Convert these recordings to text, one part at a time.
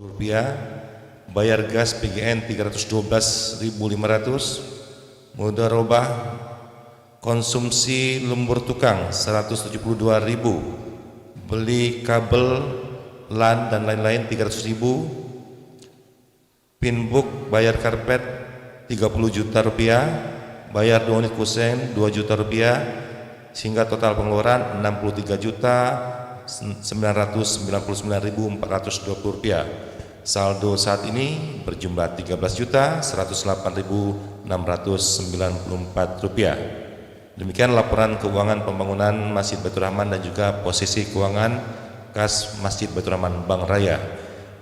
rupiah, bayar gas PGN 312.500, mudharabah konsumsi lumpur tukang 172.000, beli kabel LAN dan lain-lain 300.000, pinbook bayar karpet 30 juta rupiah, bayar 2 unit kusen 2 juta rupiah, sehingga total pengeluaran 63.999.420 rupiah. Saldo saat ini berjumlah 13.108.694 rupiah. Demikian laporan keuangan pembangunan Masjid Baitur Rahman dan juga posisi keuangan kas Masjid Baitur Rahman Bank Raya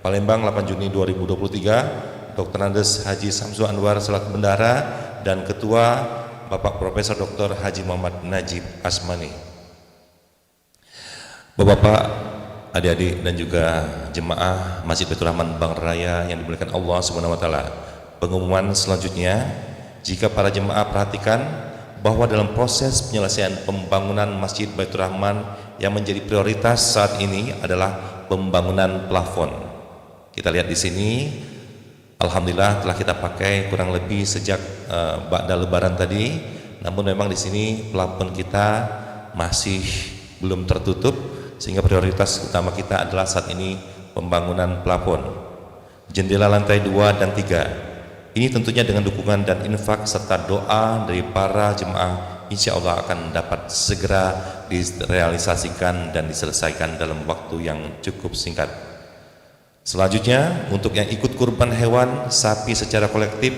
Palembang 8 Juni 2023. Dr. Andes Haji Samsu Anwar selaku bendahara dan ketua Bapak Profesor Dr. Haji Muhammad Najib Asmani. Bapak-bapak, adik-adik dan juga jemaah Masjid Baitur Rahman Bank Raya yang dimuliakan Allah Subhanahu wa taala. Pengumuman selanjutnya, jika para jemaah perhatikan bahwa dalam proses penyelesaian pembangunan Masjid Baitur Rahman yang menjadi prioritas saat ini adalah pembangunan plafon. Kita lihat di sini, alhamdulillah telah kita pakai kurang lebih sejak ba'da lebaran tadi. Namun memang di sini plafon kita masih belum tertutup, sehingga prioritas utama kita adalah saat ini pembangunan plafon. Jendela lantai 2 dan 3. Ini tentunya dengan dukungan dan infak serta doa dari para jemaah, insya Allah akan dapat segera direalisasikan dan diselesaikan dalam waktu yang cukup singkat. Selanjutnya, untuk yang ikut kurban hewan sapi secara kolektif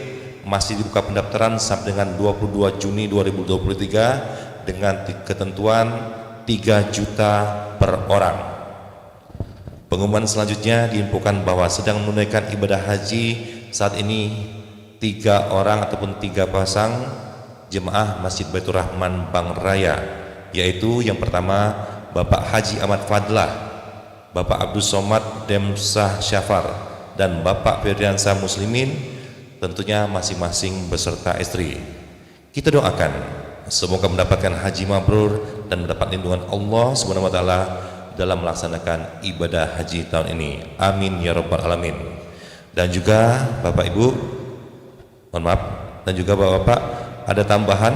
masih dibuka pendaftaran sampai dengan 22 Juni 2023 dengan ketentuan 3 juta per orang. Pengumuman selanjutnya diinfokan bahwa sedang menunaikan ibadah haji saat ini 3 orang ataupun 3 pasang jemaah Masjid Baitur Rahman Bank Raya, yaitu yang pertama Bapak Haji Ahmad Fadlah, Bapak Abdul Somad Demsah Syafar, dan Bapak Firdiansa Muslimin, tentunya masing-masing beserta istri. Kita doakan semoga mendapatkan haji mabrur dan mendapat lindungan Allah Subhanahu wa taala dalam melaksanakan ibadah haji tahun ini. Amin ya rabbal alamin. Dan juga Bapak Ibu, mohon maaf, dan juga Bapak-bapak, ada tambahan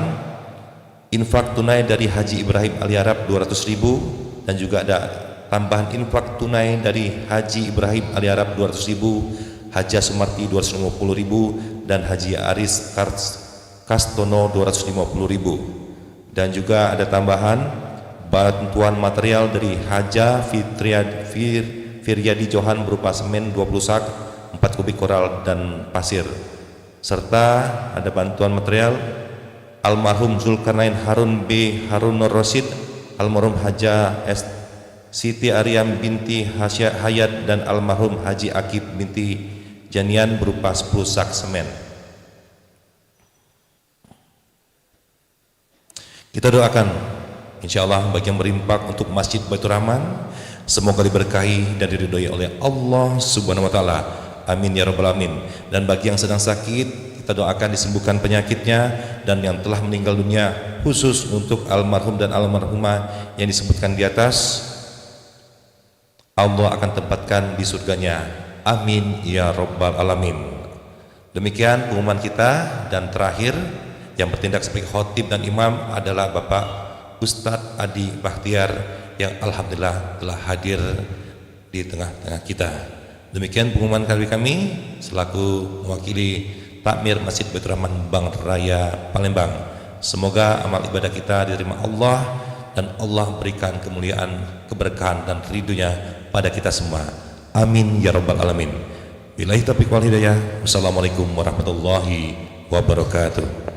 infak tunai dari Haji Ibrahim Ali Arab 200.000, dan juga ada tambahan infak tunai dari Haji Ibrahim Ali Arab 200.000, Haji Sumarti 250.000, dan Haji Aris Kastono 250.000. Dan juga ada tambahan bantuan material dari Haja Firyadi Johan berupa semen 20 sak, 4 kubik koral dan pasir, serta ada bantuan material almarhum Zulkarnain Harun B. Harun Nur Rosid, almarhum Haja S. Siti Aryam binti Hayat, dan almarhum Haji Akib binti Janian berupa 10 sak semen. Kita doakan insyaallah bagi yang berimpak untuk Masjid Baitur Rahman, semoga diberkahi dan diridhoi oleh Allah Subhanahu wa taala. Amin ya rabbal alamin. Dan bagi yang sedang sakit, kita doakan disembuhkan penyakitnya, dan yang telah meninggal dunia, khusus untuk almarhum dan almarhumah yang disebutkan di atas, Allah akan tempatkan di surganya. Amin ya rabbal alamin. Demikian pengumuman kita. Dan terakhir, yang bertindak sebagai khotib dan imam adalah Bapak Ustadz Adi Bahtiar yang alhamdulillah telah hadir di tengah-tengah kita. Demikian pengumuman kami selaku mewakili takmir Masjid Baitur Rahman Bank Raya Palembang. Semoga amal ibadah kita diterima Allah dan Allah berikan kemuliaan, keberkahan dan ridhonya pada kita semua. Amin ya rabbal alamin. Billahi taufiq wal hidayah. Wassalamualaikum warahmatullahi wabarakatuh.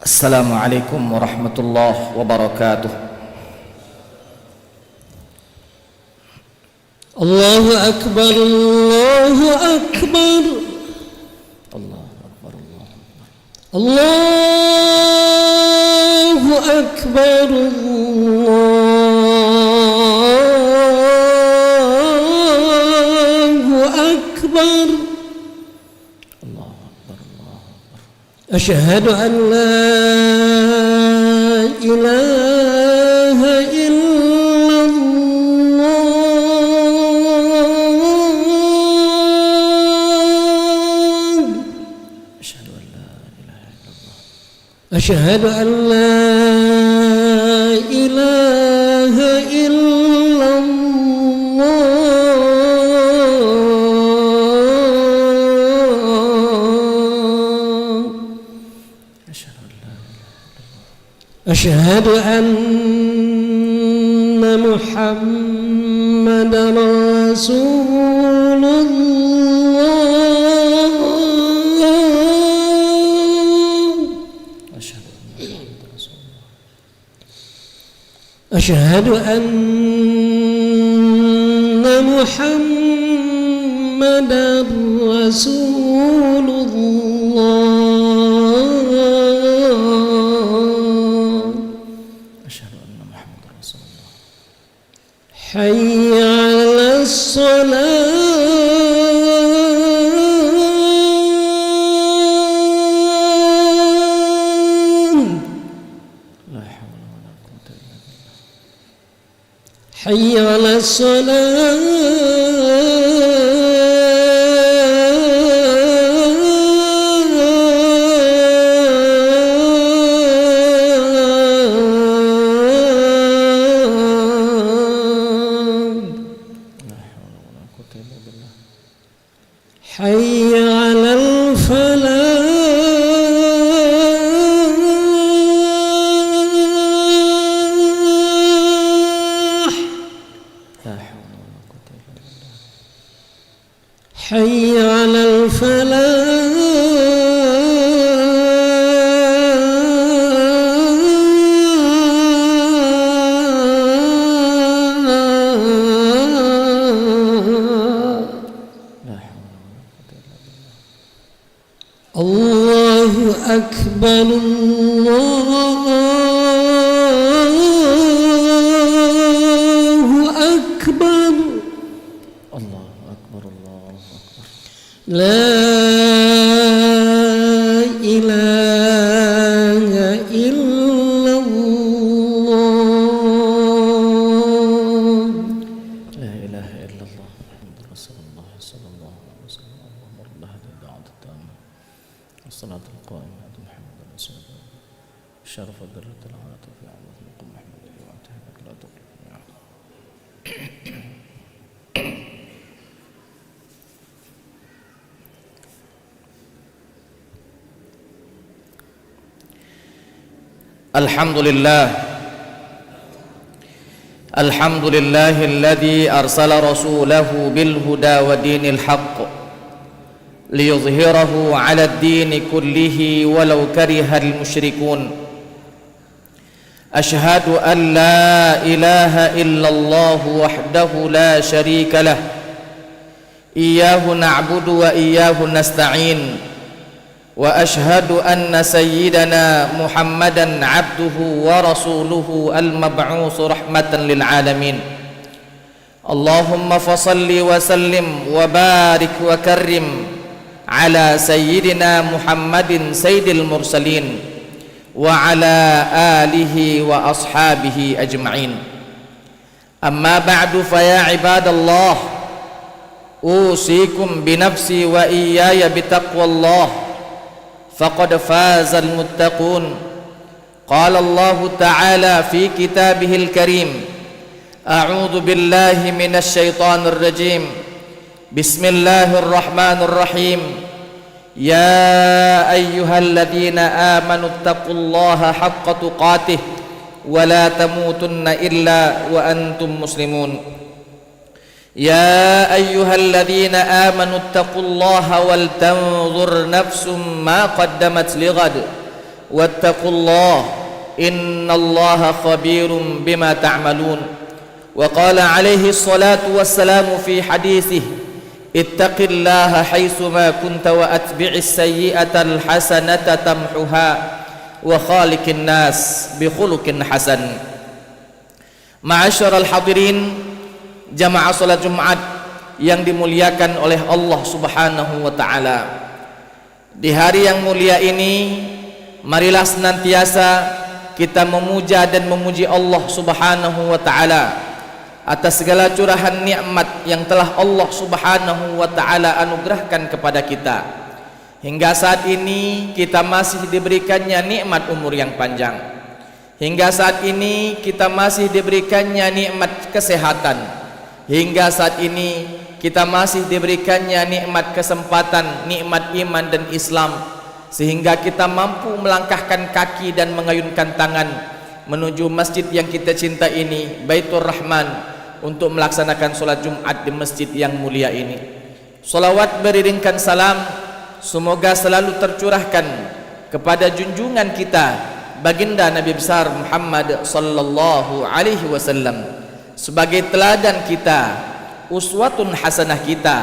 Assalamualaikum warahmatullahi wabarakatuh. Allahu akbar, Allahu akbar, Allahu akbar, Allahu akbar, Allahu akbar. Asyhadu an la ilaha illallah. Asyhadu an la ilaha illallah. أشهد أن محمد رسول الله. أشهد أن محمد رسول الله. حي على الصلاة. لا حول ولا قوة إلا بالله. حي على حي على الفلاح. لا حول ولا قوة إلا بالله. حي على الله أكبر، الله أكبر، الله أكبر، الله أكبر. لا إله إلا الله. لا إله إلا الله محمد رسول الله صلى الله عليه وسلم. اللهم رب هذه الدعوة التامة والصلاة القائمة على محمد رسول الله شرف الدرة العالة في عظمة مقام محمد وأنتهى لك لا تغلق معه. الحمد لله، الحمد لله الذي أرسل رسوله بالهدى ودين الحق ليظهره على الدين كله ولو كره المشركون. أشهد أن لا إله إلا الله وحده لا شريك له، إياه نعبد وإياه نستعين. وأشهد أن سيدنا محمدًا عبده ورسوله المبعوث رحمة للعالمين. اللهم فصل وسلم وبارك وكرم على سيدنا محمد سيد المرسلين وعلى آله وأصحابه أجمعين. أما بعد فيا عباد الله، أوصيكم بنفسي وإياي بتقوى الله، فقد فاز المتقون. قال الله تعالى في كتابه الكريم: أعوذ بالله من الشيطان الرجيم، بسم الله الرحمن الرحيم. يا أيها الذين آمنوا اتقوا الله حق تقاته ولا تموتن إلا وأنتم مسلمون. يا أيها الذين آمنوا اتقوا الله ولتنظر نفس ما قدمت لغد wattaqullah innallaha khabirum bima ta'malun. Wa qala alaihi salatu wassalamu fi hadithih, ittaqillaha haitsu ma kunta wa atbi'is sayyi'atal hasanata tamhuha wa khaliqin nas bi khuluqin hasan. Ma'asyiral hadirin, jamaah salat Jumat yang dimuliakan oleh Allah Subhanahu wa taala. Di hari yang mulia ini, marilah senantiasa kita memuja dan memuji Allah Subhanahu wa taala atas segala curahan nikmat yang telah Allah Subhanahu wa taala anugerahkan kepada kita. Hingga saat ini kita masih diberikannya nikmat umur yang panjang. Hingga saat ini kita masih diberikannya nikmat kesehatan. Hingga saat ini kita masih diberikannya nikmat kesempatan, nikmat iman dan Islam, sehingga kita mampu melangkahkan kaki dan mengayunkan tangan menuju masjid yang kita cinta ini, Baitur Rahman, untuk melaksanakan solat Jumat di masjid yang mulia ini. Salawat beriringkan salam semoga selalu tercurahkan kepada junjungan kita, baginda Nabi besar Muhammad sallallahu alaihi wasallam, sebagai teladan kita, uswatun hasanah kita,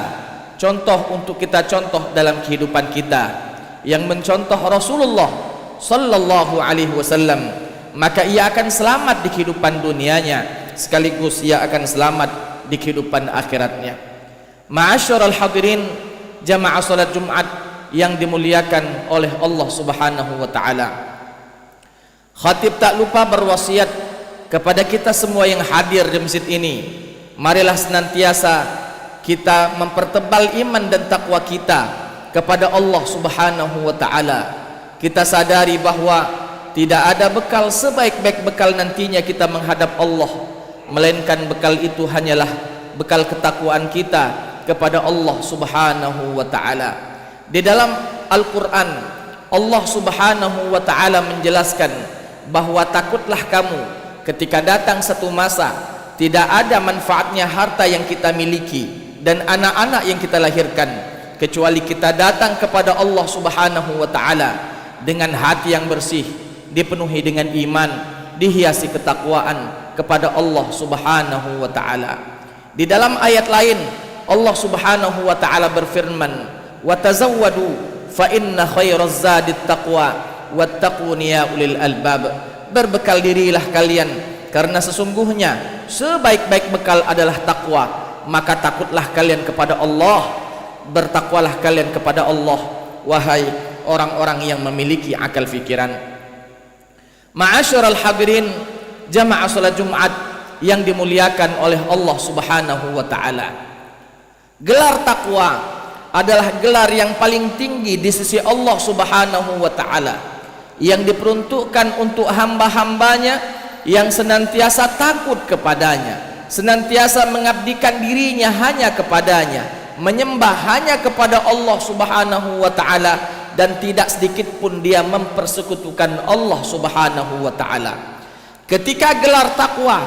contoh untuk kita contoh dalam kehidupan kita, yang mencontoh Rasulullah sallallahu alaihi wasallam, maka ia akan selamat di kehidupan dunianya, sekaligus ia akan selamat di kehidupan akhiratnya. Ma'asyiral hadirin, jamaah salat Jumat yang dimuliakan oleh Allah Subhanahu wa taala. Khatib tak lupa berwasiat kepada kita semua yang hadir di masjid ini, marilah senantiasa kita mempertebal iman dan takwa kita kepada Allah Subhanahu wa taala. Kita sadari bahwa tidak ada bekal sebaik-baik bekal nantinya kita menghadap Allah, melainkan bekal itu hanyalah bekal ketakwaan kita kepada Allah Subhanahu wa taala. Di dalam Al-Qur'an, Allah Subhanahu wa taala menjelaskan bahwa takutlah kamu ketika datang satu masa tidak ada manfaatnya harta yang kita miliki dan anak-anak yang kita lahirkan, kecuali kita datang kepada Allah Subhanahu wa taala dengan hati yang bersih, dipenuhi dengan iman, dihiasi ketakwaan kepada Allah Subhanahu wa taala. Di dalam ayat lain Allah Subhanahu wa taala berfirman, "Wa tazawwadu fa inna khairaz zadit taqwa wattaquni ya ulil albab." Berbekal dirilah kalian, karena sesungguhnya sebaik-baik bekal adalah takwa, maka takutlah kalian kepada Allah, bertakwalah kalian kepada Allah, wahai orang-orang yang memiliki akal fikiran. Ma'asyiral hadirin, jamaah salat Jumat yang dimuliakan oleh Allah Subhanahu wa taala. Gelar takwa adalah gelar yang paling tinggi di sisi Allah Subhanahu wa taala, yang diperuntukkan untuk hamba-hambanya yang senantiasa takut kepadanya, senantiasa mengabdikan dirinya hanya kepadanya, menyembah hanya kepada Allah Subhanahu wa taala, dan tidak sedikit pun dia mempersekutukan Allah Subhanahu wa taala. Ketika gelar takwa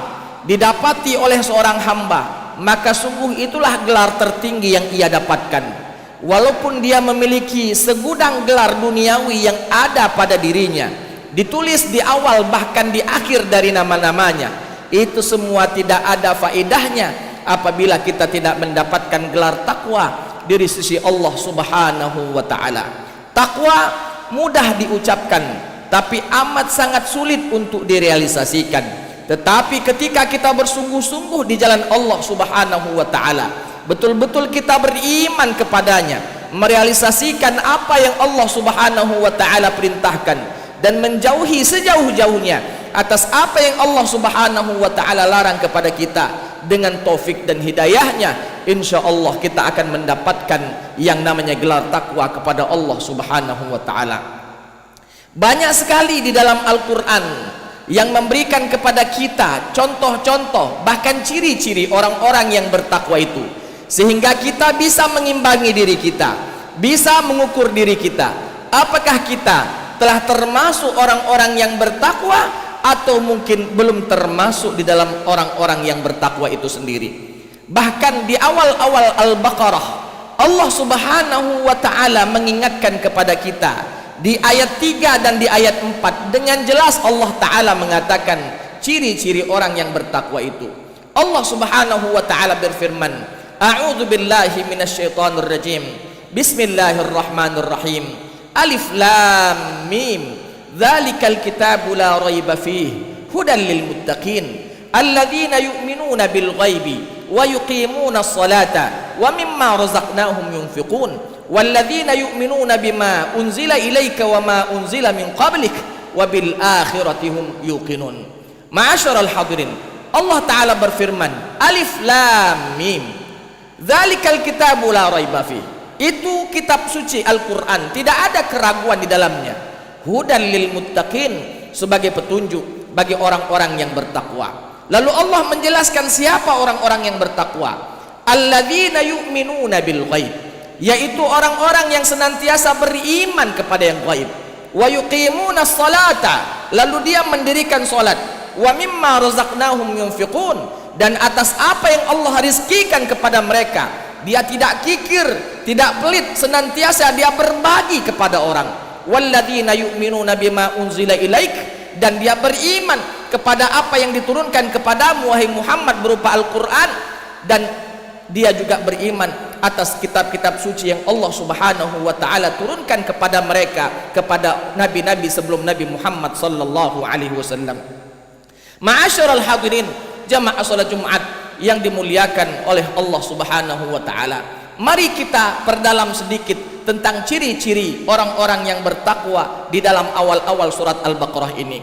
didapati oleh seorang hamba, maka sungguh itulah gelar tertinggi yang ia dapatkan. Walaupun dia memiliki segudang gelar duniawi yang ada pada dirinya, ditulis di awal bahkan di akhir dari nama-namanya, itu semua tidak ada faedahnya apabila kita tidak mendapatkan gelar takwa dari sisi Allah Subhanahu wa taala. Takwa mudah diucapkan, tapi amat sangat sulit untuk direalisasikan. Tetapi ketika kita bersungguh-sungguh di jalan Allah Subhanahu wa taala, betul-betul kita beriman kepadanya, merealisasikan apa yang Allah Subhanahu wa taala perintahkan, dan menjauhi sejauh-jauhnya atas apa yang Allah Subhanahu wa taala larang kepada kita, dengan taufik dan hidayahnya, insya Allah kita akan mendapatkan yang namanya gelar takwa kepada Allah Subhanahu wa taala. Banyak sekali di dalam Al-Quran yang memberikan kepada kita contoh-contoh, bahkan ciri-ciri orang-orang yang bertakwa itu, sehingga kita bisa mengimbangi diri kita, bisa mengukur diri kita, apakah kita telah termasuk orang-orang yang bertakwa atau mungkin belum termasuk di dalam orang-orang yang bertakwa itu sendiri. Bahkan di awal-awal Al-Baqarah, Allah Subhanahu wa taala mengingatkan kepada kita di ayat 3 dan di ayat 4 dengan jelas Allah Ta'ala mengatakan ciri-ciri orang yang bertakwa itu. Allah Subhanahu wa Ta'ala berfirman, A'udzu billahi minasyaitonir rajim. Bismillahirrahmanirrahim. Alif lam mim. Dzalikal kitabu la raiba fihi hudan lil muttaqin alladzina yu'minuna bil ghaibi wa yuqimuna as-salata wa mimma razaqnahum yunfiqun walladzina yu'minuna bima unzila ilaika wa ma unzila min qablik wa bil akhirati hum yuqinun. Ma'asyiral hadirin, Allah Ta'ala berfirman, Alif lam mim. Dzalikal kitabu la raiba fihi. Itu kitab suci Al-Qur'an, tidak ada keraguan di dalamnya. Hudan lil muttaqin, sebagai petunjuk bagi orang-orang yang bertakwa. Lalu Allah menjelaskan siapa orang-orang yang bertakwa. Alladzina yu'minuna bil ghaib, yaitu orang-orang yang senantiasa beriman kepada yang gaib. Wa yuqimuna sholata, lalu dia mendirikan salat. Wa mimma razaqnahum yunfiqun, dan atas apa yang Allah rizkikan kepada mereka dia tidak kikir, tidak pelit, senantiasa dia berbagi kepada orang. Walladzina yu'minuna bima unzila ilaik, dan dia beriman kepada apa yang diturunkan kepadamu wahai Muhammad berupa Al-Quran, dan dia juga beriman atas kitab-kitab suci yang Allah Subhanahu wa Ta'ala turunkan kepada mereka, kepada nabi-nabi sebelum Nabi Muhammad sallallahu alaihi wasallam. Ma'asyiral hadirin, jamaah salat Jumat yang dimuliakan oleh Allah Subhanahu wa Ta'ala, mari kita perdalam sedikit tentang ciri-ciri orang-orang yang bertakwa di dalam awal-awal surat Al-Baqarah ini.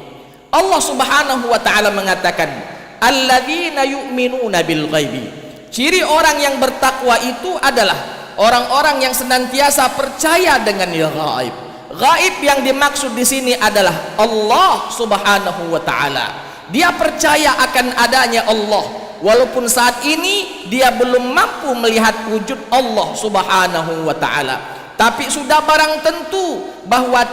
Allah Subhanahu wa Ta'ala mengatakan, alladzina yu'minuna bil ghaibi. Ciri orang yang bertakwa itu adalah orang-orang yang senantiasa percaya dengan yang gaib. Gaib yang dimaksud di sini adalah Allah Subhanahu wa Ta'ala. Dia percaya akan adanya Allah, walaupun saat ini dia belum mampu melihat wujud Allah Subhanahu wa Ta'ala. Tapi sudah barang tentu bahwa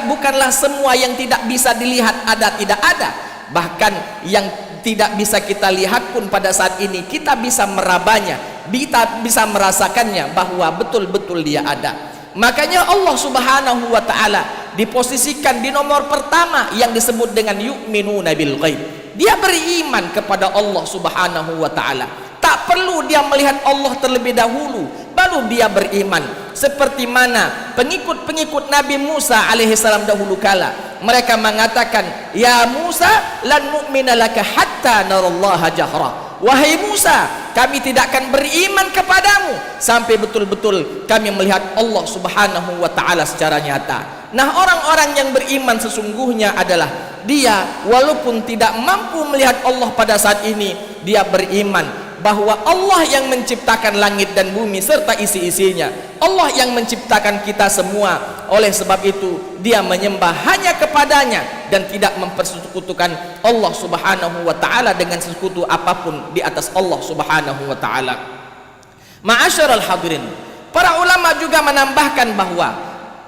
bukanlah semua yang tidak bisa dilihat tidak ada. Bahkan yang tidak bisa kita lihat pun pada saat ini kita bisa merabanya, bisa merasakannya bahwa betul-betul dia ada. Makanya Allah Subhanahu wa Ta'ala diposisikan di nomor pertama yang disebut dengan yu'minuna bil ghaib. Dia beriman kepada Allah Subhanahu wa Ta'ala. Tak perlu dia melihat Allah terlebih dahulu baru dia beriman. Seperti mana pengikut-pengikut Nabi Musa alaihissalam dahulu kala, mereka mengatakan, ya Musa lan nu'mina laka hatta narallaha jahra. Wahai Musa, kami tidak akan beriman kepadamu sampai betul-betul kami melihat Allah Subhanahu wa Ta'ala secara nyata. Nah, orang-orang yang beriman sesungguhnya adalah dia walaupun tidak mampu melihat Allah pada saat ini, dia beriman bahwa Allah yang menciptakan langit dan bumi serta isi-isinya, Allah yang menciptakan kita semua. Oleh sebab itu dia menyembah hanya kepadanya dan tidak mempersekutukan Allah Subhanahu wa Ta'ala dengan sekutu apapun di atas Allah Subhanahu wa Ta'ala. Ma'asyiral hadirin, para ulama juga menambahkan bahwa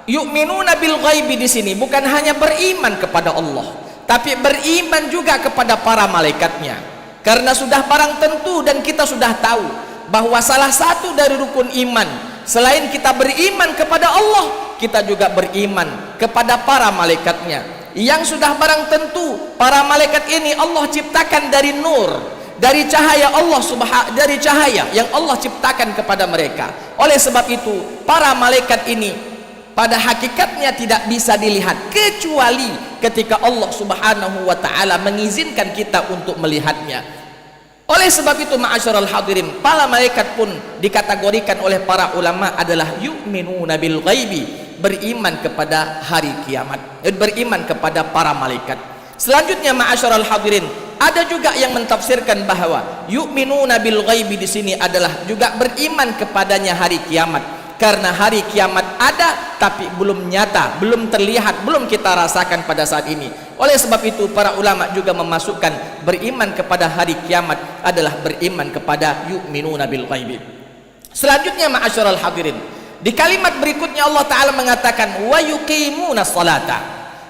yu'minuna bil ghaibi di sini bukan hanya beriman kepada Allah, tapi beriman juga kepada para malaikatnya. Karena sudah barang tentu dan kita sudah tahu bahwa salah satu dari rukun iman, selain kita beriman kepada Allah, kita juga beriman kepada para malaikatnya. Yang sudah barang tentu para malaikat ini Allah ciptakan dari nur, dari cahaya Allah dari cahaya yang Allah ciptakan kepada mereka. Oleh sebab itu para malaikat ini pada hakikatnya tidak bisa dilihat kecuali ketika Allah Subhanahu wa Ta'ala mengizinkan kita untuk melihatnya. Oleh sebab itu ma'asyiral hadirin, para malaikat pun dikategorikan oleh para ulama adalah yu'minuna bil ghaibi, beriman kepada hari kiamat, beriman kepada para malaikat. Selanjutnya ma'asyiral hadirin, ada juga yang mentafsirkan bahwa yu'minuna bil ghaibi di sini adalah juga beriman kepadanya hari kiamat. Karena hari kiamat ada tapi belum nyata, belum terlihat, belum kita rasakan pada saat ini. Oleh sebab itu para ulama juga memasukkan beriman kepada hari kiamat adalah beriman kepada yu'minuna bil ghaibi. Selanjutnya ma'asyiral hadirin, di kalimat berikutnya Allah Ta'ala mengatakan wa yuqimuna sholata.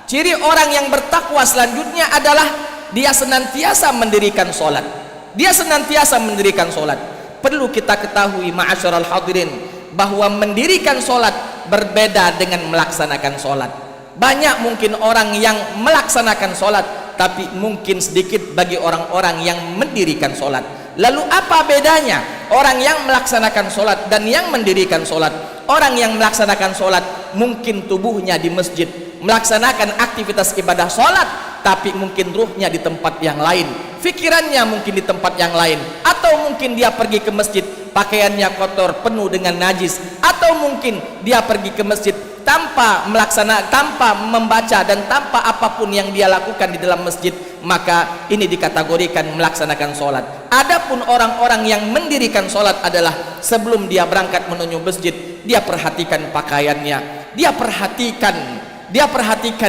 Ciri orang yang bertakwa selanjutnya adalah dia senantiasa mendirikan sholat. Dia senantiasa mendirikan sholat. Perlu kita ketahui ma'asyiral hadirin, bahwa mendirikan sholat berbeda dengan melaksanakan sholat. Banyak mungkin orang yang melaksanakan sholat, tapi mungkin sedikit bagi orang-orang yang mendirikan sholat. Lalu apa bedanya orang yang melaksanakan sholat dan yang mendirikan sholat? Orang yang melaksanakan sholat mungkin tubuhnya di masjid melaksanakan aktivitas ibadah sholat, tapi mungkin ruhnya di tempat yang lain, fikirannya mungkin di tempat yang lain, atau mungkin dia pergi ke masjid pakaiannya kotor penuh dengan najis, atau mungkin dia pergi ke masjid tanpa membaca dan tanpa apapun yang dia lakukan di dalam masjid, maka ini dikategorikan melaksanakan sholat. Adapun orang-orang yang mendirikan sholat adalah sebelum dia berangkat menuju masjid, dia perhatikan pakaiannya, dia perhatikan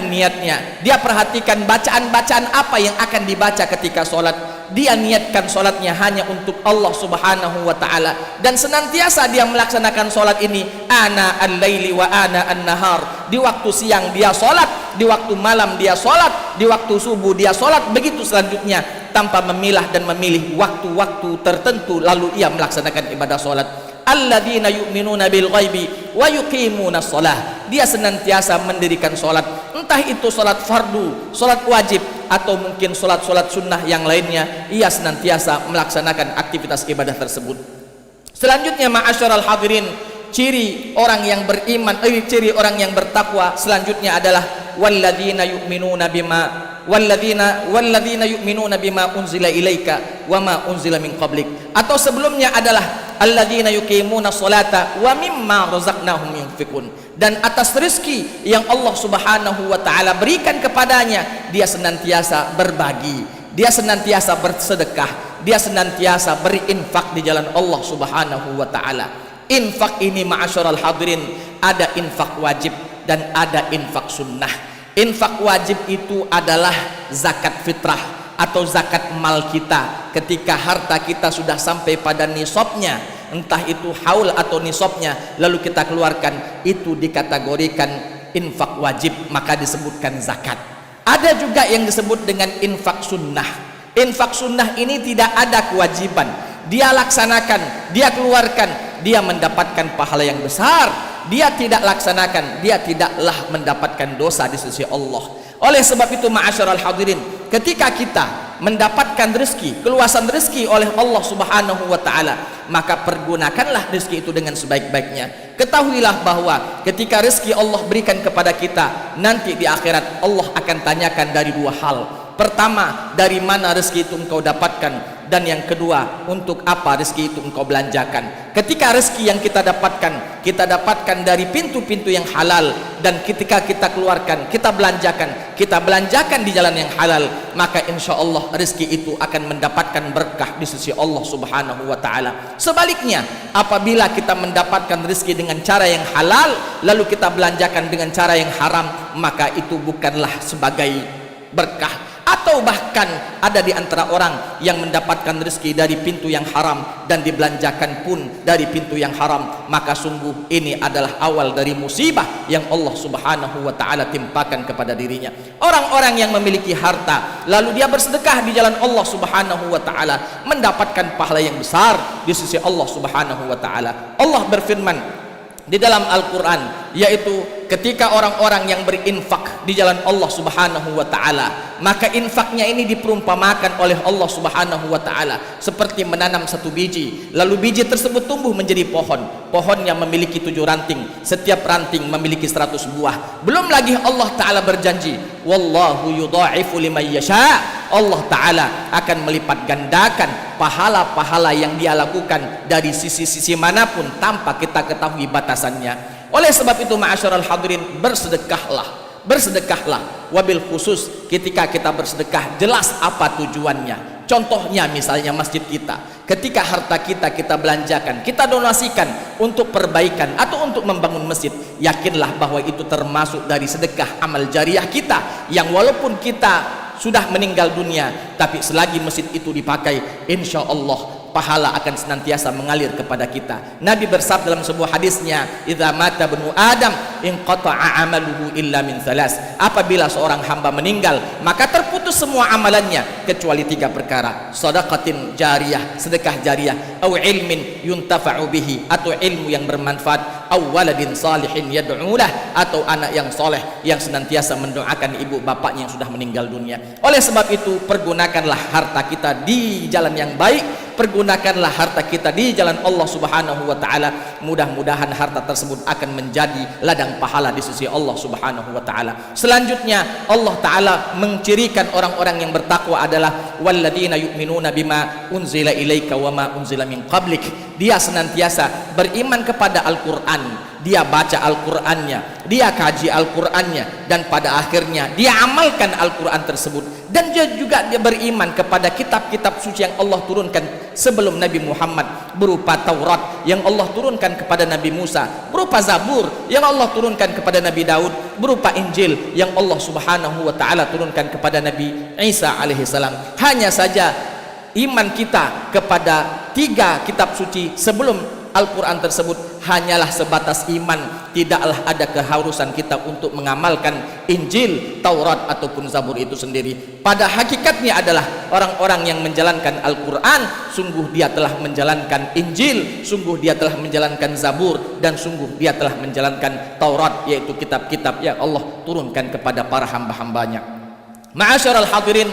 niatnya, dia perhatikan bacaan-bacaan apa yang akan dibaca ketika sholat. Dia niatkan sholatnya hanya untuk Allah subhanahu wa ta'ala, dan senantiasa dia melaksanakan sholat ini ana al-laili wa ana an-nahar. Di waktu siang dia sholat, di waktu malam dia sholat, di waktu subuh dia sholat, begitu selanjutnya, tanpa memilah dan memilih waktu-waktu tertentu lalu ia melaksanakan ibadah sholat. Alladzina yu'minuna bil ghaibi wa yuqimuna shalah. Dia senantiasa mendirikan sholat, entah itu sholat fardu, sholat wajib, atau mungkin sholat-sholat sunnah yang lainnya. Ia senantiasa melaksanakan aktivitas ibadah tersebut. Selanjutnya ma'asyiral hadirin, ciri orang yang beriman, ciri orang yang bertakwa selanjutnya adalah walladzina yu'minuna bima unzila ilaika wa ma unzila min qablik. Atau sebelumnya adalah alladzina yuqimuna sholata wa mimma razaqnahum yunfiqun. Dan atas rezeki yang Allah subhanahu wa ta'ala berikan kepadanya, dia senantiasa berbagi, dia senantiasa bersedekah, dia senantiasa berinfak di jalan Allah subhanahu wa ta'ala. Infak ini ma'asyiral hadirin, ada infak wajib dan ada infak sunnah. Infak wajib itu adalah zakat fitrah atau zakat mal kita ketika harta kita sudah sampai pada nisabnya, entah itu haul atau nisabnya, lalu kita keluarkan, itu dikategorikan infak wajib, maka disebutkan zakat. Ada juga yang disebut dengan infak sunnah. Infak sunnah ini tidak ada kewajiban, dia laksanakan, dia keluarkan, dia mendapatkan pahala yang besar. Dia tidak laksanakan, dia tidaklah mendapatkan dosa di sisi Allah. Oleh sebab itu ma'asyiral hadirin, ketika kita mendapatkan rezeki, keluasan rezeki oleh Allah subhanahu wa ta'ala, maka pergunakanlah rezeki itu dengan sebaik-baiknya. Ketahuilah bahwa ketika rezeki Allah berikan kepada kita, nanti di akhirat Allah akan tanyakan dari dua hal. Pertama, dari mana rezeki itu engkau dapatkan, dan yang kedua, untuk apa rezeki itu engkau belanjakan. Ketika rezeki yang kita dapatkan dari pintu-pintu yang halal, dan ketika kita keluarkan, kita belanjakan di jalan yang halal, maka insya Allah rezeki itu akan mendapatkan berkah di sisi Allah subhanahu wa ta'ala. Sebaliknya, apabila kita mendapatkan rezeki dengan cara yang halal, lalu kita belanjakan dengan cara yang haram, maka itu bukanlah sebagai berkah. Atau bahkan ada di antara orang yang mendapatkan rezeki dari pintu yang haram dan dibelanjakan pun dari pintu yang haram, maka sungguh ini adalah awal dari musibah yang Allah subhanahu wa ta'ala timpakan kepada dirinya. Orang-orang yang memiliki harta lalu dia bersedekah di jalan Allah subhanahu wa ta'ala, mendapatkan pahala yang besar di sisi Allah subhanahu wa ta'ala. Allah berfirman di dalam Al-Quran, yaitu ketika orang-orang yang berinfak di jalan Allah subhanahu wa ta'ala, maka infaknya ini diperumpamakan oleh Allah subhanahu wa ta'ala seperti menanam satu biji, lalu biji tersebut tumbuh menjadi pohon yang memiliki 7 ranting, setiap ranting memiliki 100 buah. Belum lagi Allah ta'ala berjanji, wallahu yudha'ifu liman yasha', Allah ta'ala akan melipat gandakan pahala-pahala yang dia lakukan dari sisi-sisi manapun tanpa kita ketahui batasannya. Oleh sebab itu ma'asyiral hadirin, bersedekahlah, wabil khusus ketika kita bersedekah jelas apa tujuannya. Contohnya misalnya masjid kita, ketika harta kita belanjakan, kita donasikan untuk perbaikan atau untuk membangun masjid, yakinlah bahwa itu termasuk dari sedekah amal jariah kita, yang walaupun kita sudah meninggal dunia, tapi selagi masjid itu dipakai, insya Allah pahala akan senantiasa mengalir kepada kita. Nabi bersabda dalam sebuah hadisnya, idza mata ibnu adam inqata'a amaluhu illa min thalas. Apabila seorang hamba meninggal, maka terputus itu semua amalannya kecuali 3 perkara: sedekatin jariyah, sedekah jariyah, au ilmin yuntafa'u bihi, atau ilmu yang bermanfaat, au waladin salihin yad'ulah, atau anak yang soleh yang senantiasa mendoakan ibu bapaknya yang sudah meninggal dunia. Oleh sebab itu, pergunakanlah harta kita di jalan yang baik, pergunakanlah harta kita di jalan Allah Subhanahu wa taala. Mudah-mudahan harta tersebut akan menjadi ladang pahala di sisi Allah Subhanahu wa taala. Selanjutnya, Allah taala mencirikan orang-orang yang bertakwa adalah walladzina yu'minuna bima unzila ilaika wa ma unzila min qablik. Dia senantiasa beriman kepada Al-Qur'an, dia baca Al-Qur'annya, dia kaji Al-Qur'annya, dan pada akhirnya dia amalkan Al-Qur'an tersebut. Dan dia juga dia beriman kepada kitab-kitab suci yang Allah turunkan sebelum Nabi Muhammad, berupa Taurat yang Allah turunkan kepada Nabi Musa, berupa Zabur yang Allah turunkan kepada Nabi Daud, berupa Injil yang Allah Subhanahu wa taala turunkan kepada Nabi Isa alaihissalam. Hanya saja iman kita kepada 3 kitab suci sebelum Al-Quran tersebut hanyalah sebatas iman, tidaklah ada keharusan kita untuk mengamalkan Injil, Taurat ataupun Zabur itu sendiri. Pada hakikatnya adalah orang-orang yang menjalankan Al-Quran, sungguh dia telah menjalankan Injil, sungguh dia telah menjalankan Zabur, dan sungguh dia telah menjalankan Taurat, yaitu kitab-kitab yang Allah turunkan kepada para hamba-hambanya. Ma'asyiral hadirin,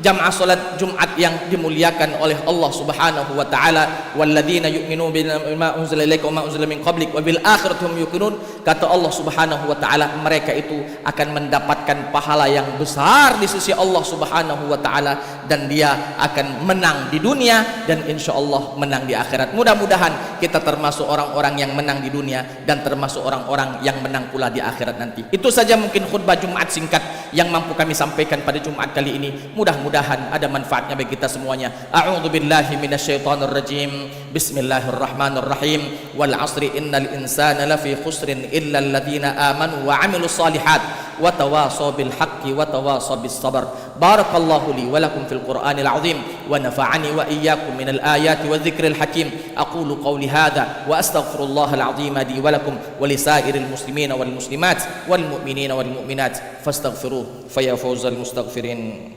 jamaah salat Jumat yang dimuliakan oleh Allah Subhanahu wa taala, walladzina yu'minuna bima unzila ilaika wa ma unzila min qablik wa bil akhirati hum yuqinun. Kata Allah Subhanahu wa taala, mereka itu akan mendapatkan pahala yang besar di sisi Allah Subhanahu wa taala, dan dia akan menang di dunia dan insyaallah menang di akhirat. Mudah-mudahan kita termasuk orang-orang yang menang di dunia dan termasuk orang-orang yang menang pula di akhirat nanti. Itu saja mungkin khutbah Jumat singkat yang mampu kami sampaikan pada Jumat kali ini. Mudah-mudahan ada manfaatnya bagi kita semuanya. A'udzu billahi minasyaitonir rajim. Bismillahirrahmanirrahim. Wal 'asri innal insana lafi khusrin illa alladziina aamanu wa 'amilus shalihat wa tawashaw bil haqqi wa tawashaw bis sabr. Barakallahu li wa lakum fil Qur'anil 'azim wa nafa'ani wa iyyakum minal ayati wadh-dhikril hakim. Aqulu qawli hadha wa astaghfirullahal 'azim li wa lakum wa lisairil muslimina wal muslimat wal mu'minina wal mu'minat fastaghfiruhu fa ya fawzal mustaghfirin.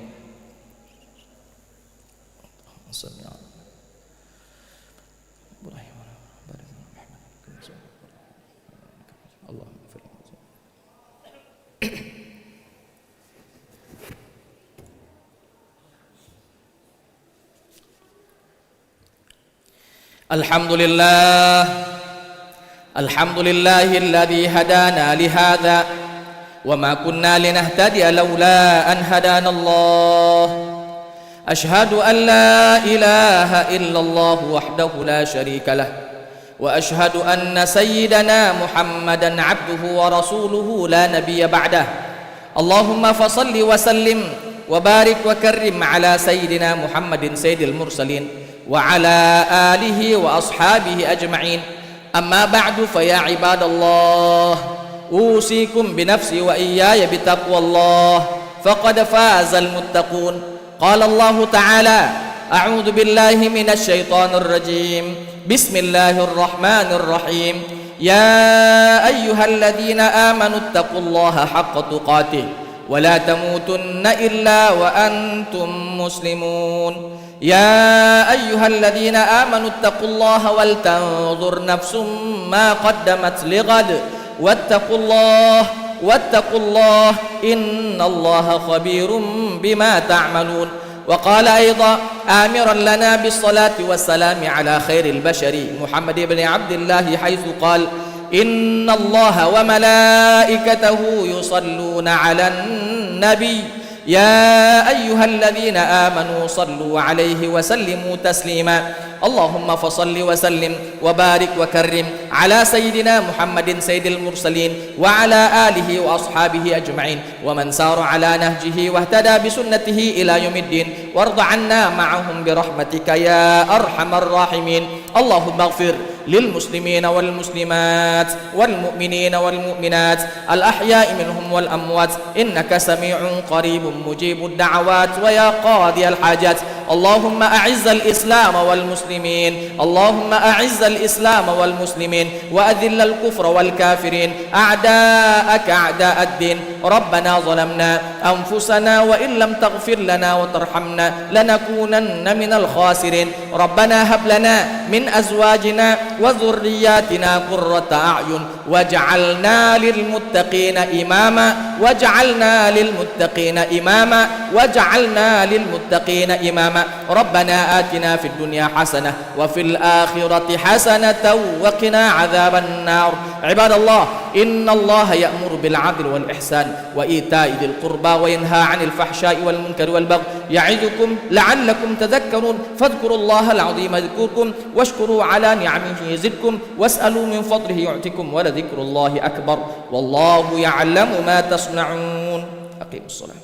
Alhamdulillah, alhamdulillahilladzi hadana lihadza wa ma kunna linahtadiya laula an hadana Allah. Ashhadu an la ilaha illallah wahdahu la syarika lah wa ashhadu anna sayyidana Muhammadan abduhu wa rasuluhu la nabiyya ba'dah. Allahumma fasalli wa sallim wa barik wa karrim ala sayyidina Muhammadin sayyidil mursalin wa ala alihi wa ashabihi ajma'in. Amma ba'du, fa ya ibadallah, usikum binafsi wa iyaya bitaqwallah, faqad fazal muttaqun. Qala Allah ta'ala, a'udzu billahi minasy syaithanir rajim. Bismillahirrahmanirrahim. Ya ayyuhalladzina amanu taqullaha haqqa tuqatih wa la tamutunna illa wa antum muslimun. Ya ayyuhalladzina amanu taqullaha wal tanzur nafsum ma qaddamat lighad wattaqullaha wattaqullah innallaha khabirum bima ta'malun. Wa qala aidan amiran lana bis salati was salami ala khairil bashari Muhammad ibn Abdullah haitsu qala innallaha wa malaikatahu yusalluna 'alan nabiy ya ayyuhalladzina amanu sallu 'alaihi wa sallimu taslima. Allahumma fasalli wa sallim wa barik wa karrim ala sayyidina Muhammadin sayyidil mursalin wa ala alihi wa ashabihi ajma'in wa man sara ala nahjihi wa ihtada bi sunnatihi ila yaumiddin warda 'anna ma'ahum bi rahmatika ya arhamar rahimin. Allahumma ighfir للمسلمين والمسلمات والمؤمنين والمؤمنات الأحياء منهم والأموات إنك سميع قريب مجيب الدعوات ويا قاضي الحاجات. اللهم أعز الإسلام والمسلمين، اللهم أعز الإسلام والمسلمين وأذل الكفر والكافرين أعداءك أعداء الدين. ربنا ظلمنا أنفسنا وإن لم تغفر لنا وترحمنا لنكونن من الخاسرين. ربنا هب لنا من أزواجنا وذرياتنا قرة أعين واجعلنا للمتقين إماما، واجعلنا للمتقين إماما، واجعلنا للمتقين إماما. ربنا آتنا في الدنيا حسنة وفي الآخرة حسنة وقنا عذاب النار. عباد الله، إن الله يأمر بالعدل والإحسان وإيتاء ذي القربى وينهى عن الفحشاء والمنكر والبغي يعظكم لعلكم تذكرون. فاذكروا الله العظيم يذكركم واشكروا على نعمه يزدكم واسألوا من فضله يعطكم ولذكر الله أكبر والله يعلم ما تصنعون. أقيموا الصلاة.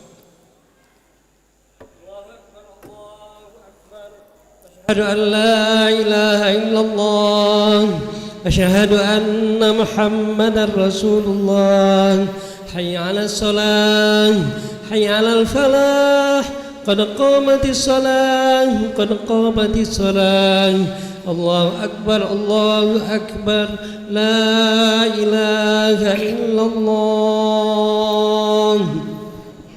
أشهد أن لا إله إلا الله، أشهد أن محمدا رسول الله. حي على الصلاة، حي على الفلاح، قد قامت الصلاة، قد قامت الصلاة. الله أكبر، الله أكبر، لا إله إلا الله.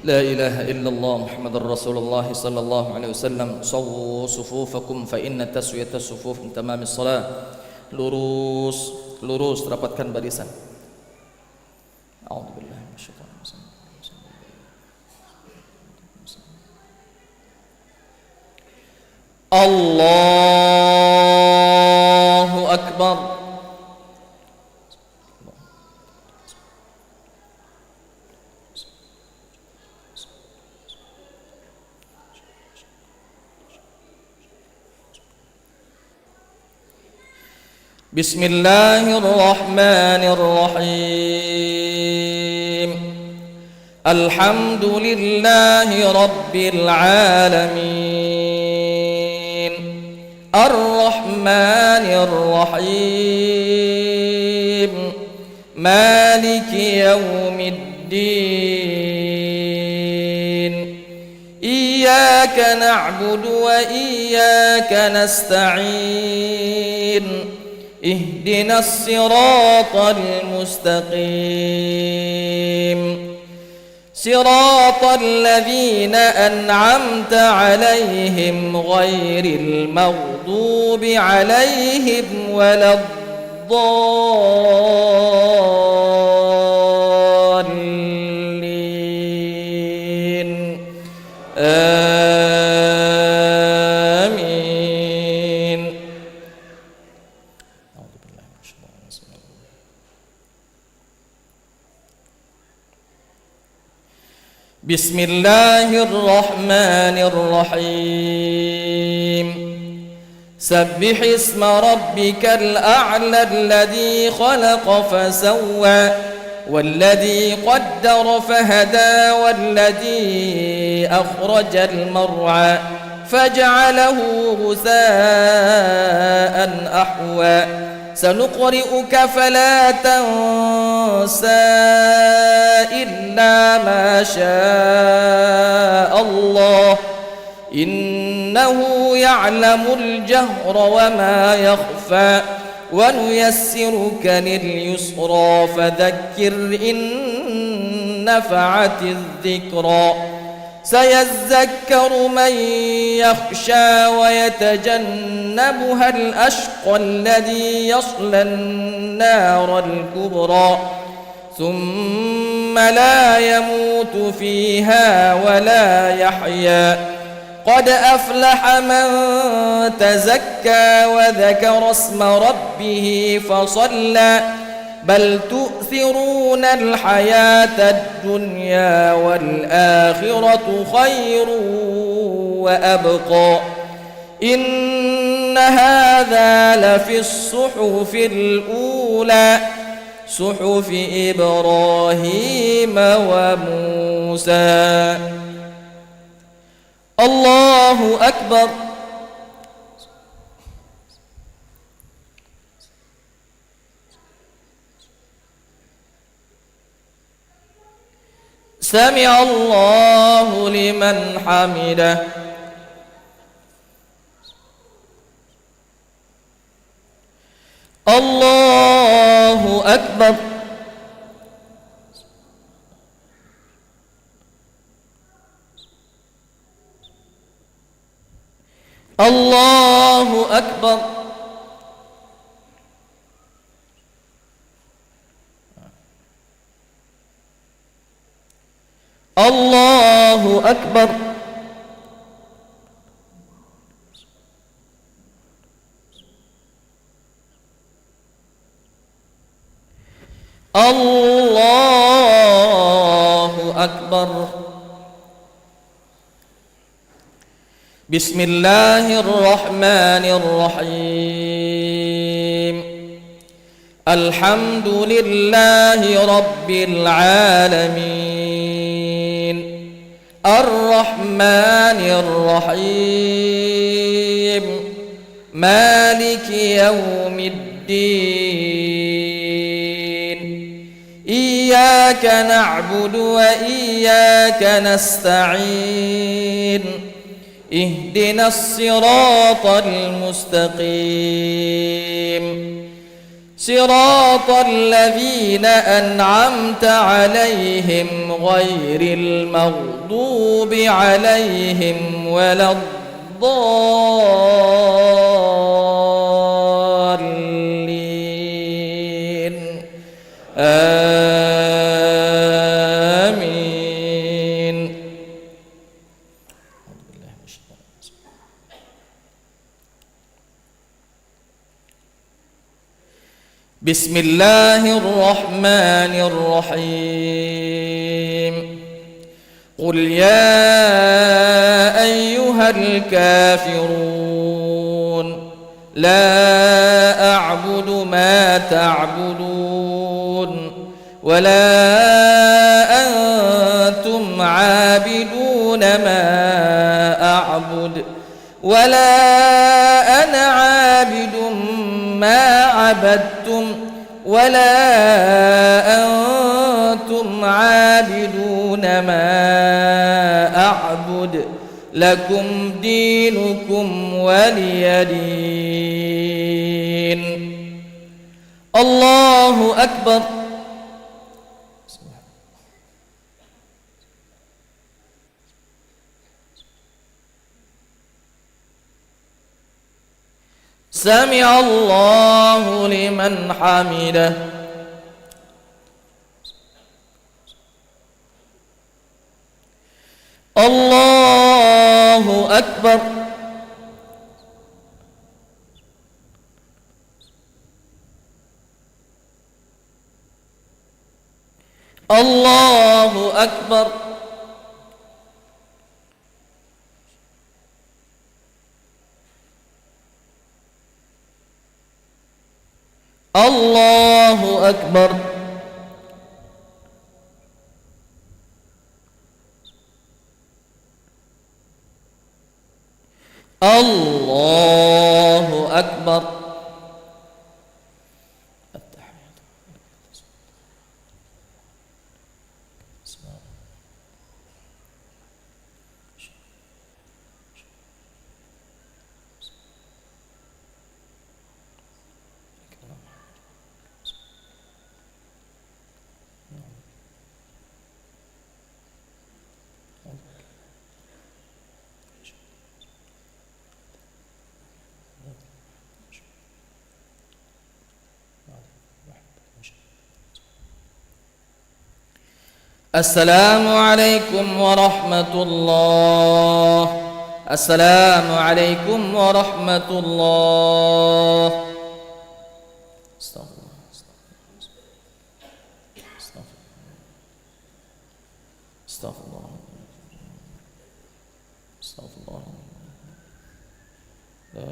لا إله إلا الله محمد رسول الله صلى الله عليه وسلم. صووا صفوفكم فإن تسوية الصفوف من تمام الصلاة. Lurus, lurus, rapatkan barisan. A'udzubillahi minasyaitonir rajim. Allahu Akbar. بسم الله الرحمن الرحيم. الحمد لله رب العالمين الرحمن الرحيم مالك يوم الدين. إياك نعبد وإياك نستعين. اهدنا الصراط المستقيم صراط الذين أنعمت عليهم غير المغضوب عليهم ولا الضالين. بسم الله الرحمن الرحيم. سبح اسم ربك الأعلى الذي خلق فسوى والذي قدر فهدى والذي أخرج المرعى فجعله غثاء أحوى. سنقرئك فلا تنسى إلا ما شاء الله إنه يعلم الجهر وما يخفى. ونيسرك لليسرى فذكر إن نفعت الذكرى. سيذكر من يخشى ويتجنبها الأشقى الذي يصلى النار الكبرى ثم لا يموت فيها ولا يحيا. قد أفلح من تزكى وذكر اسم ربه فصلى. بل تؤثرون الحياة الدنيا والآخرة خير وأبقى. إن هذا لفي الصحف الأولى صحف إبراهيم وموسى. الله أكبر. Sami'allahu liman hamidah. Allahu akbar. Allahu akbar. Allahu akbar. Allahu akbar. Bismillahirrahmanirrahim. Alhamdulillahi rabbil alamin. Ar-Rahmanir Rahim. Maliki yaumiddin. Iyyaka na'budu wa iyyaka nasta'in. Ihdinas siratal mustaqim. Siratal ladzina an'amta 'alaihim ghairil maghdubi 'alaihim waladdallin. Amin. Bismillahirrahmanirrahim. Qul ya ayyuhal kafirun la a'budu ma ta'budun wa la antum 'abiduna ma a'bud wa la ana 'abidun ma 'abadtum ولا أنتم عابدون ما أعبد لكم دينكم ولي دين. الله أكبر. سمع الله لمن حمده. الله أكبر. الله أكبر. الله أكبر. الله أكبر. السلام عليكم ورحمة الله. السلام عليكم ورحمة الله. استغفر الله. استغفر الله. استغفر الله. لا